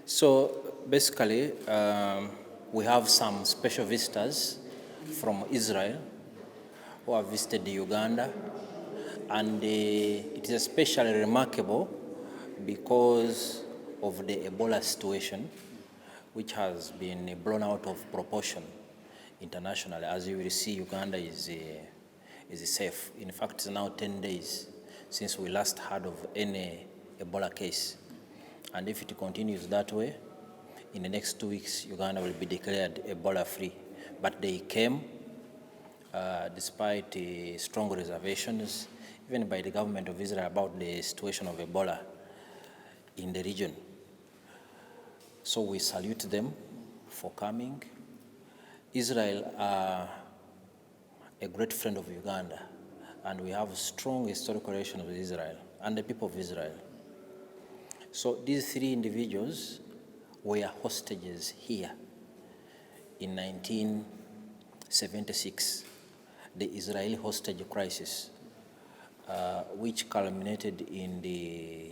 So basically, we have some special visitors from Israel who have visited Uganda, and it is especially remarkable because of the Ebola situation, which has been blown out of proportion internationally. As you will see, Uganda is safe. In fact, it's now 10 days since we last heard of any Ebola case. And if it continues that way, in the next 2 weeks, Uganda will be declared Ebola-free. But they came despite strong reservations, even by the government of Israel, about the situation of Ebola in the region. So we salute them for coming. Israel are a great friend of Uganda, and we have strong historical relations with Israel and the people of Israel. So these three individuals were hostages here in 1976, the Israeli hostage crisis, which culminated in the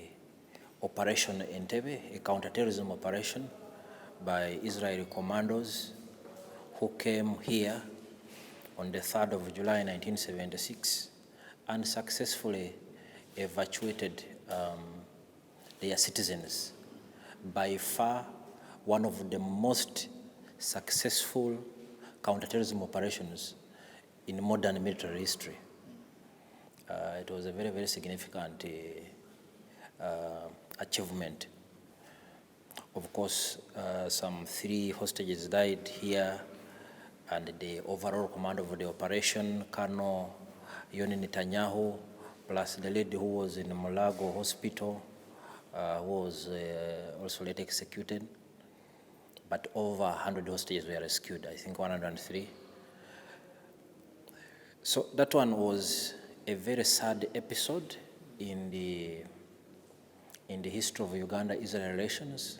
Operation Entebbe, a counterterrorism operation by Israeli commandos who came here on the 3rd of July 1976 and successfully evacuated their citizens. By far, one of the most successful counterterrorism operations in modern military history. It was a very, very significant achievement. Of course, some 3 hostages died here, and the overall commander of the operation, Colonel Yoni Netanyahu, plus the lady who was in Mulago Hospital, who was also later executed. But over 100 hostages were rescued, I think 103. So that one was a very sad episode in the history of Uganda-Israel relations,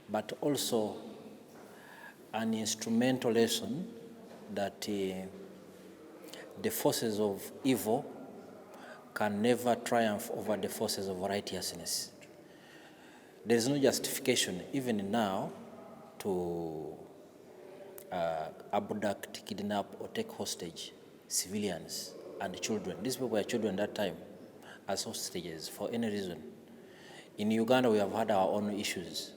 but also an instrumental lesson that the forces of evil can never triumph over the forces of righteousness. There is no justification, even now, to abduct, kidnap, or take hostage civilians and children. These people were children at that time as hostages for any reason. In Uganda, we have had our own issues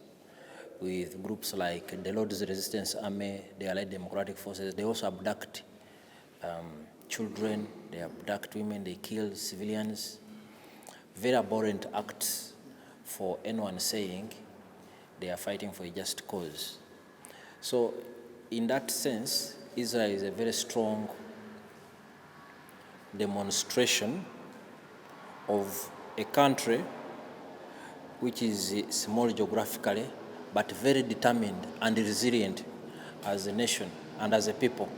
with groups like the Lord's Resistance Army, the Allied Democratic Forces. They also abduct children, they abduct women, they kill civilians. Very abhorrent acts for anyone saying they are fighting for a just cause. So in that sense, Israel is a very strong demonstration of a country which is small geographically, but very determined and resilient as a nation and as a people.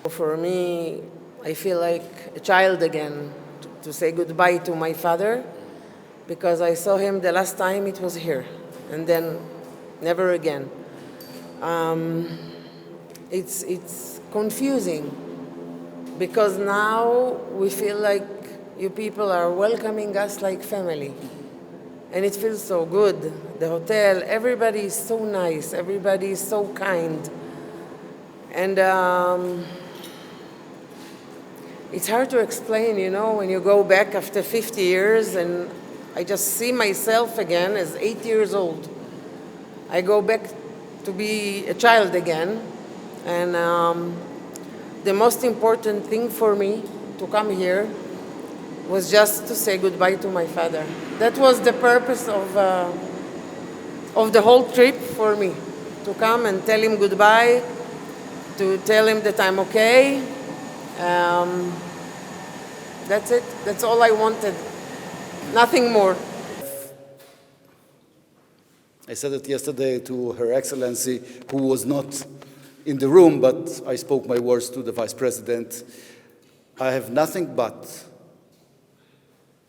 For me, I feel like a child again to say goodbye to my father, because I saw him the last time it was here, and then never again. It's confusing, because now we feel like you people are welcoming us like family. And it feels so good. The hotel, everybody is so nice, everybody is so kind. And it's hard to explain, you know, when you go back after 50 years and I just see myself again as 8 years old. I go back to be a child again. And the most important thing for me to come here was just to say goodbye to my father. That was the purpose of the whole trip for me, to come and tell him goodbye, to tell him that I'm okay. That's it. That's all I wanted. Nothing more. I said it yesterday to Her Excellency, who was not in the room, but I spoke my words to the Vice President. I have nothing but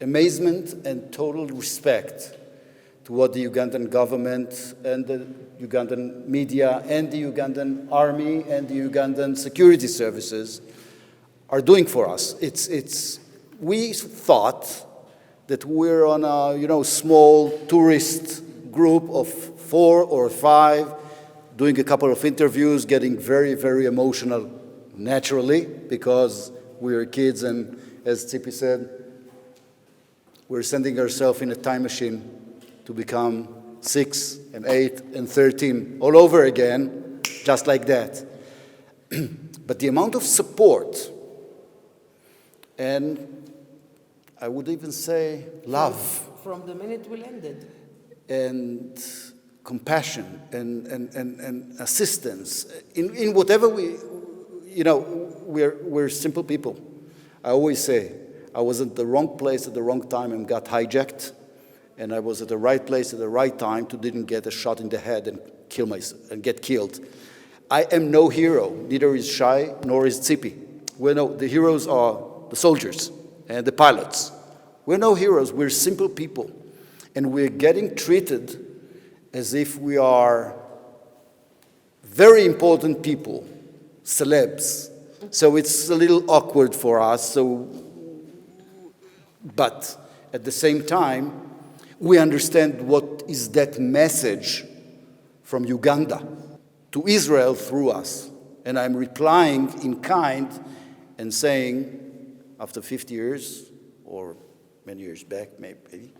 amazement and total respect to what the Ugandan government and the Ugandan media and the Ugandan army and the Ugandan security services are doing for us. We thought that we're on a small tourist group of 4 or 5, doing a couple of interviews, getting very, very emotional naturally, because we are kids, and as Tzipi said, we're sending ourselves in a time machine to become 6 and 8 and 13 all over again, just like that. But the amount of support, and I would even say love, From the minute we landed. and compassion and assistance in whatever we, we're simple people. I always say I was at the wrong place at the wrong time and got hijacked, and I was at the right place at the right time to didn't get a shot in the head and kill myself and get killed. I am no hero. Neither is Shay nor is Tzipi. The heroes are the soldiers and the pilots. We're no heroes. We're simple people, and we're getting treated as if we are very important people, celebs. So it's a little awkward for us. But at the same time, we understand what is that message from Uganda to Israel through us. And I'm replying in kind and saying, after 50 years, or many years back maybe,